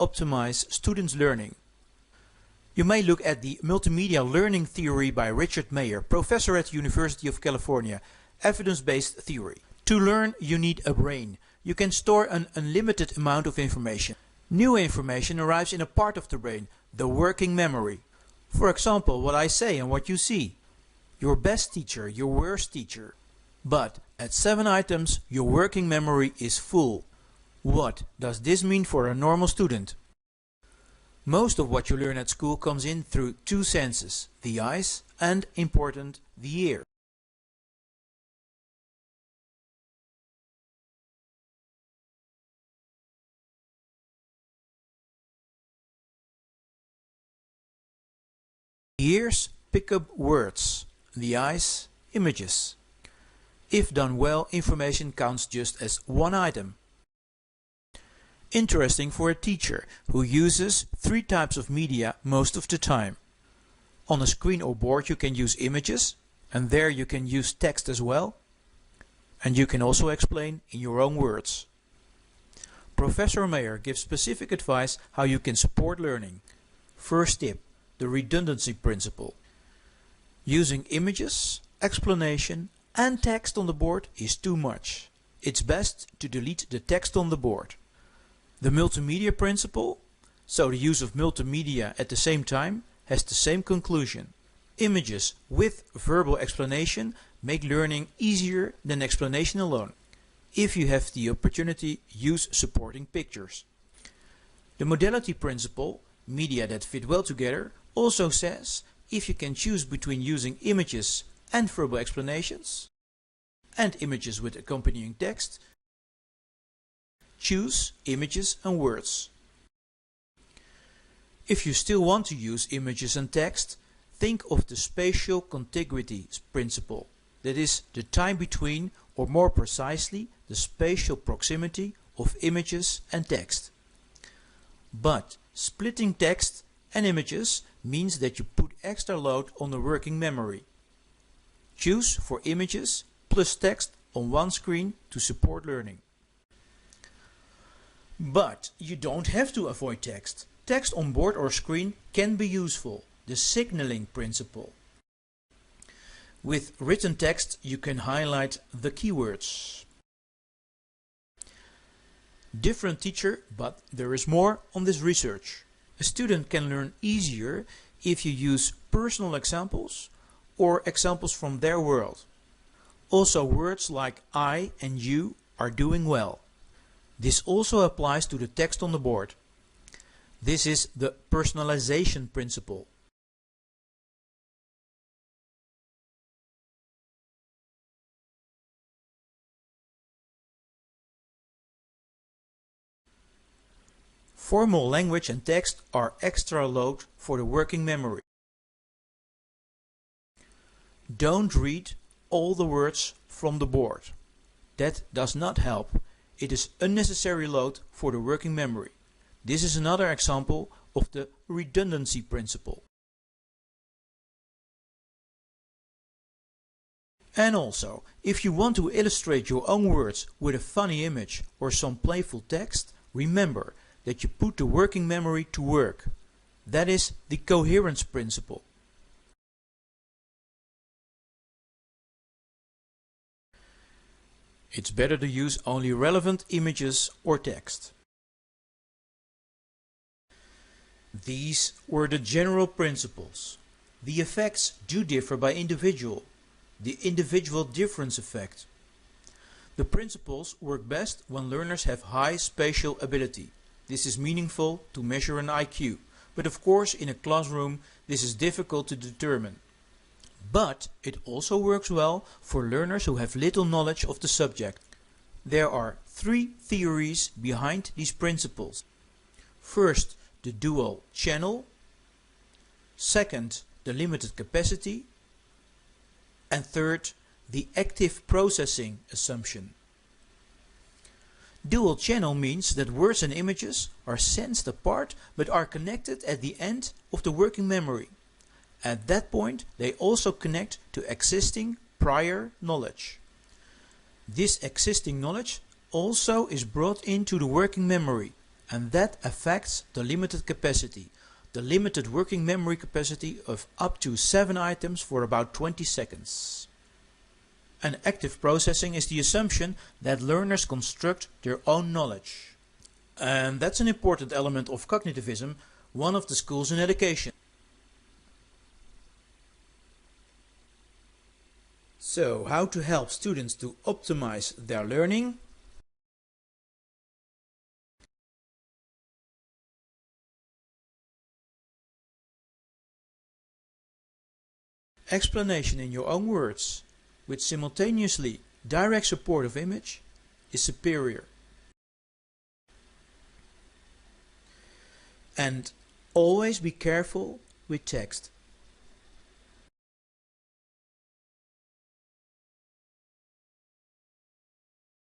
optimize students' learning. You may look at the multimedia learning theory by Richard Mayer, professor at the University of California, evidence-based theory. To learn, you need a brain. You can store an unlimited amount of information. New information arrives in a part of the brain, the working memory. For example, what I say and what you see. Your best teacher, your worst teacher. But at 7 items, your working memory is full. What does this mean for a normal student? Most of what you learn at school comes in through 2 senses, the eyes and, important, the ear. The ears pick up words, the eyes images. If done well, information counts just as 1 item. Interesting for a teacher who uses 3 types of media most of the time. On a screen or board you can use images, and there you can use text as well. And you can also explain in your own words. Professor Mayer gives specific advice how you can support learning. First tip, the redundancy principle. Using images, explanation and text on the board is too much. It's best to delete the text on the board. The multimedia principle, so the use of multimedia at the same time, has the same conclusion. Images with verbal explanation make learning easier than explanation alone. If you have the opportunity, use supporting pictures. The modality principle, media that fit well together, also says if you can choose between using images and verbal explanations and images with accompanying text, choose images and words. If you still want to use images and text, think of the spatial contiguity principle. That is the time between, or more precisely, the spatial proximity of images and text. But splitting text and images means that you put extra load on the working memory. Choose for images plus text on one screen to support learning. But you don't have to avoid text. Text on board or screen can be useful, the signaling principle. With written text you can highlight the keywords. Different teacher, but there is more on this research. A student can learn easier if you use personal examples or examples from their world. Also words like I and you are doing well. This also applies to the text on the board. This is the personalization principle. Formal language and text are extra load for the working memory. Don't read all the words from the board. That does not help. It is unnecessary load for the working memory. This is another example of the redundancy principle. And also, if you want to illustrate your own words with a funny image or some playful text, remember that you put the working memory to work. That is the coherence principle. It's better to use only relevant images or text. These were the general principles. The effects do differ by individual. The individual difference effect. The principles work best when learners have high spatial ability. This is meaningful to measure an IQ, but of course in a classroom this is difficult to determine. But it also works well for learners who have little knowledge of the subject. There are 3 theories behind these principles. First, the dual channel. Second, the limited capacity. And third, the active processing assumption. Dual channel means that words and images are sensed apart but are connected at the end of the working memory. At that point they also connect to existing prior knowledge. This existing knowledge also is brought into the working memory and that affects the limited capacity, the limited working memory capacity of up to 7 items for about 20 seconds. And active processing is the assumption that learners construct their own knowledge. And that's an important element of cognitivism, one of the schools in education. So, how to help students to optimize their learning? Explanation in your own words, with simultaneously direct support of image, is superior. And always be careful with text.